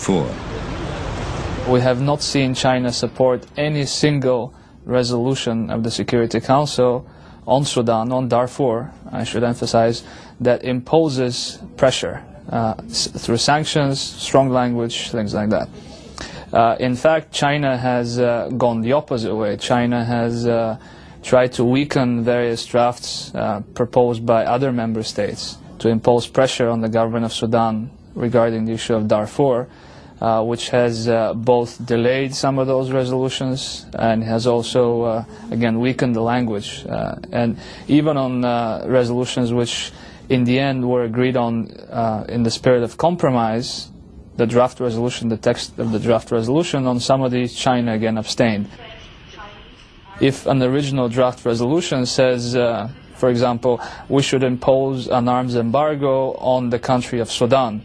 Darfur. We have not seen China support any single resolution of the Security Council on Sudan, on Darfur, I should emphasize, that imposes pressure through sanctions, strong language, things like that. In fact, China has gone the opposite way. China has tried to weaken various drafts proposed by other member states to impose pressure on the government of Sudan regarding the issue of Darfur, which has both delayed some of those resolutions and has also, again, weakened the language. And even on resolutions which, in the end, were agreed on in the spirit of compromise, the draft resolution, the text of the draft resolution, on some of these, China again abstained. If an original draft resolution says, for example, we should impose an arms embargo on the country of Sudan,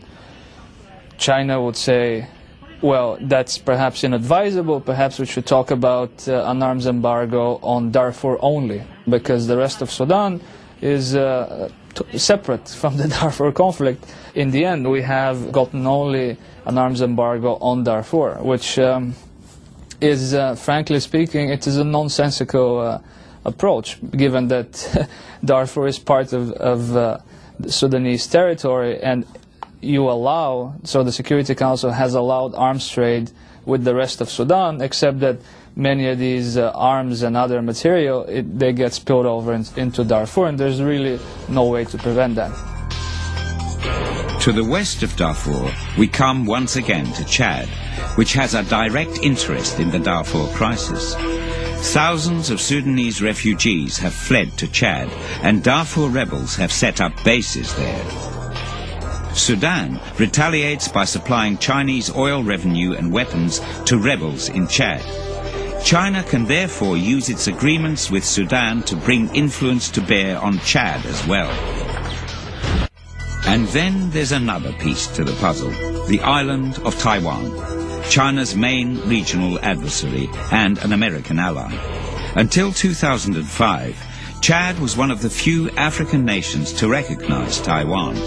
China would say, well, that's perhaps inadvisable, perhaps we should talk about an arms embargo on Darfur only, because the rest of Sudan is separate from the Darfur conflict. In the end, we have gotten only an arms embargo on Darfur, which is, frankly speaking, it is a nonsensical approach, given that Darfur is part of Sudanese territory, and you allow, so the Security Council has allowed arms trade with the rest of Sudan, except that many of these arms and other material, they get spilled over into Darfur, and there's really no way to prevent that. To the west of Darfur, we come once again to Chad, which has a direct interest in the Darfur crisis. Thousands of Sudanese refugees have fled to Chad, and Darfur rebels have set up bases there. Sudan retaliates by supplying Chinese oil revenue and weapons to rebels in Chad. China can therefore use its agreements with Sudan to bring influence to bear on Chad as well. And then there's another piece to the puzzle, the island of Taiwan, China's main regional adversary and an American ally. Until 2005, Chad was one of the few African nations to recognize Taiwan.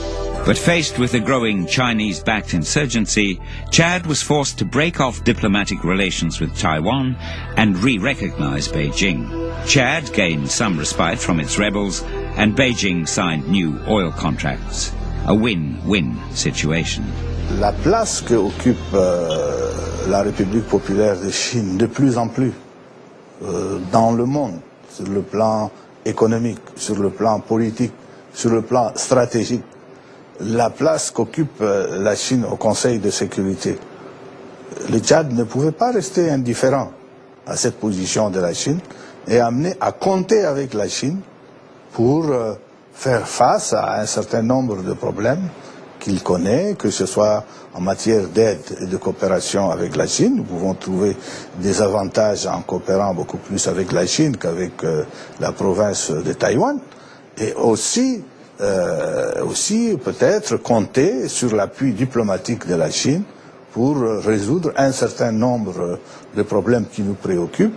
But faced with a growing Chinese-backed insurgency, Chad was forced to break off diplomatic relations with Taiwan and re-recognize Beijing. Chad gained some respite from its rebels, and Beijing signed new oil contracts. A win-win situation. La place que occupe la République populaire de Chine de plus en plus dans le monde, sur le plan économique, sur le plan politique, sur le plan stratégique, la place qu'occupe la Chine au Conseil de sécurité. Le Tchad ne pouvait pas rester indifférent à cette position de la Chine et amené à compter avec la Chine pour faire face à un certain nombre de problèmes qu'il connaît, que ce soit en matière d'aide et de coopération avec la Chine. Nous pouvons trouver des avantages en coopérant beaucoup plus avec la Chine qu'avec la province de Taïwan, et aussi peut-être compter sur l'appui diplomatique de la Chine pour résoudre un certain nombre de problèmes qui nous préoccupent,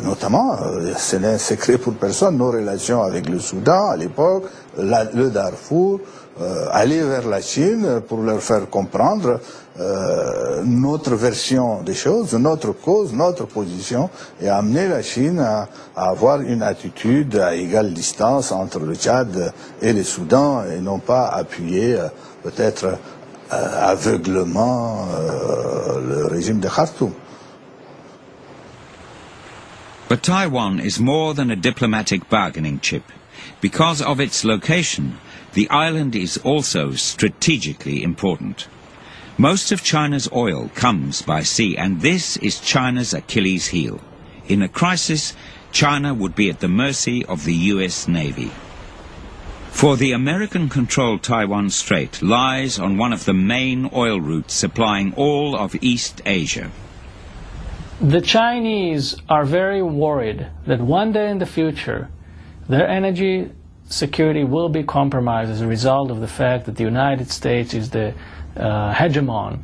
notamment, ce n'est un secret pour personne, nos relations avec le Soudan à l'époque, le Darfour, aller vers la Chine pour leur faire comprendre notre version des choses, notre cause, notre position, et amener la Chine à avoir une attitude à égale distance entre le Tchad et le Soudan, et non pas appuyer peut-être aveuglement le régime de Khartoum. But Taiwan is more than a diplomatic bargaining chip. Because of its location, the island is also strategically important. Most of China's oil comes by sea, and this is China's Achilles heel. In a crisis, China would be at the mercy of the US Navy. For the American-controlled Taiwan Strait lies on one of the main oil routes supplying all of East Asia. The Chinese are very worried that one day in the future their energy security will be compromised as a result of the fact that the United States is the hegemon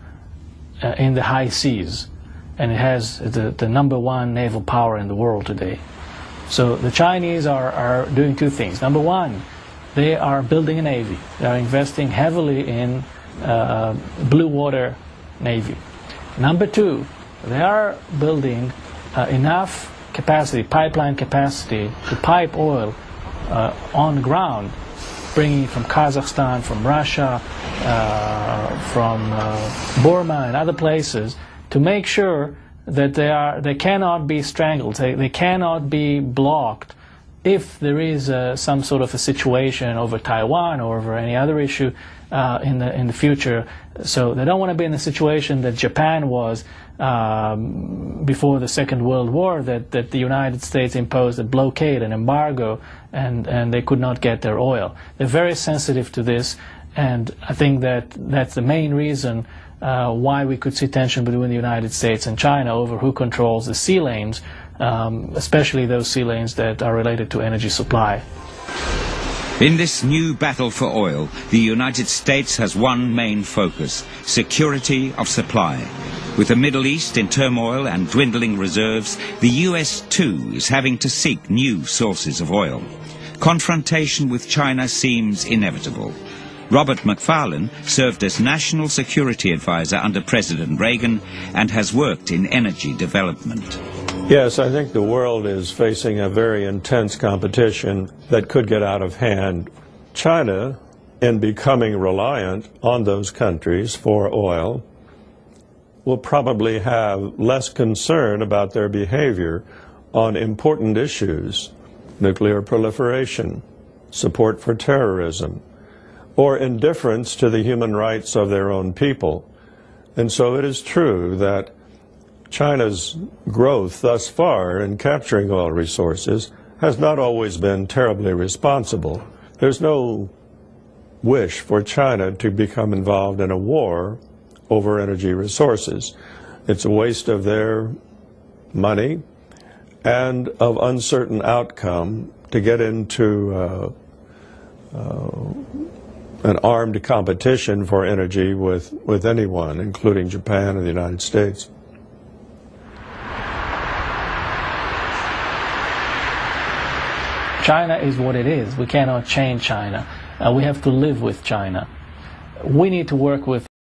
in the high seas, and it has the #1 naval power in the world today. So the Chinese are doing two things. Number one, they are building a navy. They are investing heavily in blue water navy. Number two, they are building enough capacity, pipeline capacity, to pipe oil on the ground, bringing it from Kazakhstan, from Russia, from Burma and other places, to make sure that they cannot be strangled, they cannot be blocked if there is some sort of a situation over Taiwan or over any other issue in the future. So they don't want to be in the situation that Japan was before the Second World War, that the United States imposed a blockade, an embargo, and they could not get their oil. They're very sensitive to this, and I think that's the main reason why we could see tension between the United States and China over who controls the sea lanes, especially those sea lanes that are related to energy supply. In this new battle for oil, the United States has one main focus: security of supply. With the Middle East in turmoil and dwindling reserves, the US too is having to seek new sources of oil. Confrontation with China seems inevitable. Robert McFarlane served as National Security Advisor under President Reagan and has worked in energy development. Yes, I think the world is facing a very intense competition that could get out of hand. China, in becoming reliant on those countries for oil, will probably have less concern about their behavior on important issues: nuclear proliferation, support for terrorism, or indifference to the human rights of their own people. And so it is true that China's growth thus far in capturing oil resources has not always been terribly responsible. There's no wish for China to become involved in a war over energy resources. It's a waste of their money and of uncertain outcome to get into an armed competition for energy with anyone, including Japan and the United States. China is what it is. We cannot change China. We have to live with China. We need to work with